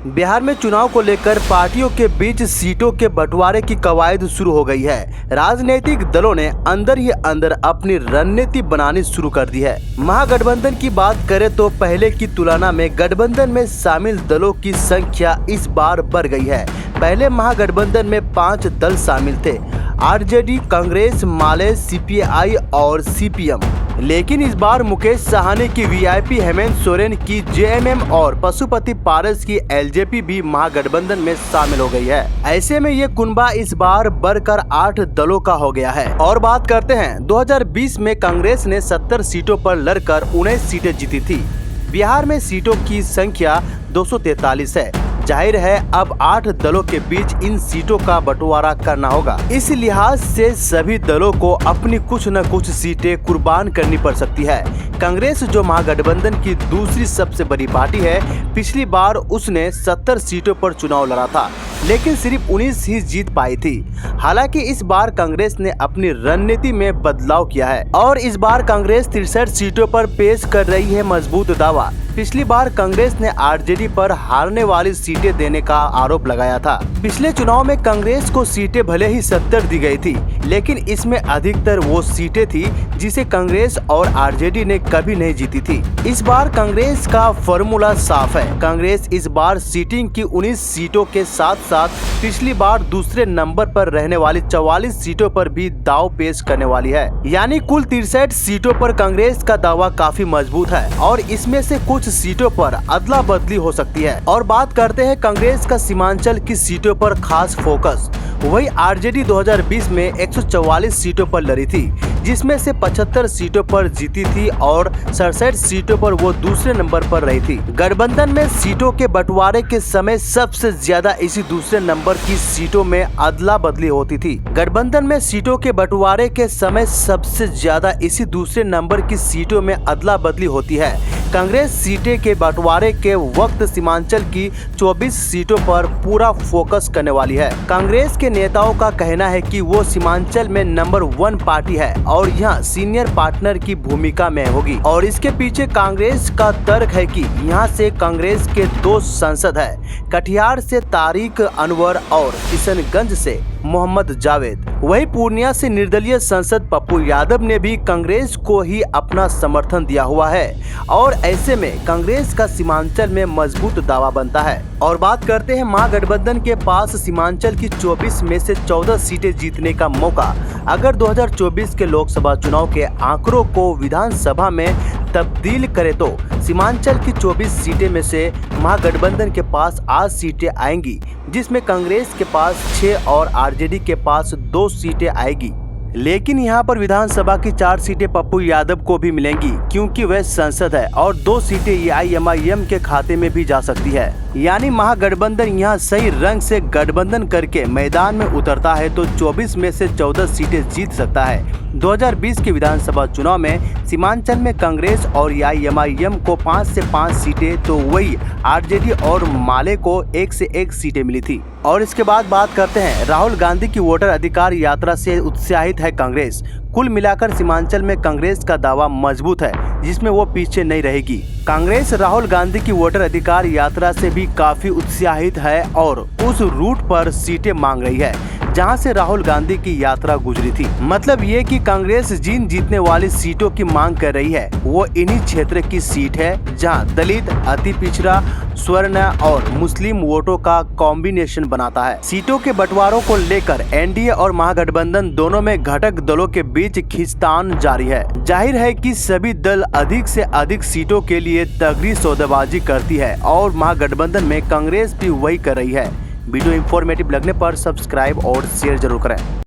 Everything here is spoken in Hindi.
बिहार में चुनाव को लेकर पार्टियों के बीच सीटों के बंटवारे की कवायद शुरू हो गई है। राजनीतिक दलों ने अंदर ही अंदर अपनी रणनीति बनानी शुरू कर दी है। महागठबंधन की बात करें तो पहले की तुलना में गठबंधन में शामिल दलों की संख्या इस बार बढ़ गई है। पहले महागठबंधन में 5 दल शामिल थे, आरजेडी, कांग्रेस, माले, सीपीआई और सीपीएम। लेकिन इस बार मुकेश साहनी की वीआईपी, हेमंत सोरेन की जेएमएम और पशुपति पारस की एलजेपी भी महागठबंधन में शामिल हो गई है। ऐसे में ये कुनबा इस बार बढ़कर 8 दलों का हो गया है। और बात करते हैं 2020 में कांग्रेस ने 70 सीटों पर लड़कर 19 सीटें जीती थी। बिहार में सीटों की संख्या 243 है। जाहिर है अब 8 दलों के बीच इन सीटों का बंटवारा करना होगा। इस लिहाज से सभी दलों को अपनी कुछ न कुछ सीटें कुर्बान करनी पड़ सकती है। कांग्रेस, जो महागठबंधन की दूसरी सबसे बड़ी पार्टी है, पिछली बार उसने 70 सीटों पर चुनाव लड़ा था, लेकिन सिर्फ 19 ही जीत पाई थी। हालांकि इस बार कांग्रेस ने अपनी रणनीति में बदलाव किया है और इस बार कांग्रेस 63 सीटों पर पेश कर रही है मजबूत दावा। पिछली बार कांग्रेस ने आरजेडी पर हारने वाली सीटें देने का आरोप लगाया था। पिछले चुनाव में कांग्रेस को सीटें भले ही 70 दी गई थी, लेकिन इसमें अधिकतर वो सीटें थी जिसे कांग्रेस और आरजेडी ने कभी नहीं जीती थी। इस बार कांग्रेस का फॉर्मूला साफ है। कांग्रेस इस बार सीटिंग की 19 सीटों के साथ साथ पिछली बार दूसरे नंबर पर रहने वाली 44 सीटों पर भी दाव पेश करने वाली है। यानी कुल 63 सीटों पर कांग्रेस का दावा काफी मजबूत है और इसमें से कुछ सीटों पर अदला बदली हो सकती है। और बात करते हैं कांग्रेस का सीमांचल की सीटों पर खास फोकस। वही आरजेडी 2020 में 144 सीटों पर लड़ी थी, जिसमें से 75 सीटों पर जीती थी और 67 सीटों पर वो दूसरे नंबर पर रही थी। गठबंधन में सीटों के बंटवारे के समय सबसे ज्यादा इसी दूसरे नंबर की सीटों में अदला बदली होती थी। गठबंधन में सीटों के बंटवारे के समय सबसे ज्यादा इसी दूसरे नंबर की सीटों में अदला बदली होती है। कांग्रेस सीटें के बंटवारे के वक्त सीमांचल की 24 सीटों पर पूरा फोकस करने वाली है। कांग्रेस के नेताओं का कहना है कि वो सीमांचल में नंबर 1 पार्टी है और यहाँ सीनियर पार्टनर की भूमिका में होगी। और इसके पीछे कांग्रेस का तर्क है कि यहाँ से कांग्रेस के 2 सांसद है, कटिहार से तारिक अनवर और किशनगंज से मोहम्मद जावेद। वही पूर्णिया से निर्दलीय सांसद पप्पू यादव ने भी कांग्रेस को ही अपना समर्थन दिया हुआ है और ऐसे में कांग्रेस का सीमांचल में मजबूत दावा बनता है। और बात करते हैं महागठबंधन के पास सीमांचल की 24 में से 14 सीटें जीतने का मौका। अगर 2024 के लोकसभा चुनाव के आंकड़ों को विधानसभा में तब्दील करे तो सीमांचल की 24 सीटें में से महागठबंधन के पास 8 सीटें आएंगी, जिसमें कांग्रेस के पास 6 और आरजेडी के पास 2 सीटें आएगी। लेकिन यहाँ पर विधानसभा की 4 सीटें पप्पू यादव को भी मिलेंगी, क्योंकि वह सांसद है और 2 सीटें एआईएमआईएम के खाते में भी जा सकती है। यानी महागठबंधन यहाँ सही रंग से गठबंधन करके मैदान में उतरता है तो 24 में से 14 सीटें जीत सकता है। 2020 के विधानसभा चुनाव में सीमांचल में कांग्रेस और एआईएमआईएम को 5 से 5 सीटें तो वही आरजेडी और माले को 1 से 1 सीटें मिली थी। और इसके बाद बात करते हैं राहुल गांधी की वोटर अधिकार यात्रा से उत्साहित है कांग्रेस। कुल मिलाकर सीमांचल में कांग्रेस का दावा मजबूत है, जिसमें वो पीछे नहीं रहेगी। कांग्रेस राहुल गांधी की वोटर अधिकार यात्रा से भी काफी उत्साहित है और उस रूट पर सीटें मांग रही है जहां से राहुल गांधी की यात्रा गुजरी थी। मतलब ये कि कांग्रेस जिन जीतने वाली सीटों की मांग कर रही है वो इन्हीं क्षेत्र की सीट है जहां दलित, अति पिछड़ा, स्वर्ण और मुस्लिम वोटों का कॉम्बिनेशन बनाता है। सीटों के बंटवारों को लेकर एनडीए और महागठबंधन दोनों में घटक दलों के बीच खींचतान जारी है। जाहिर है कि सभी दल अधिक से अधिक सीटों के लिए तगड़ी सौदेबाजी करती है और महागठबंधन में कांग्रेस भी वही कर रही है। वीडियो इंफॉर्मेटिव लगने पर सब्सक्राइब और शेयर जरूर करें।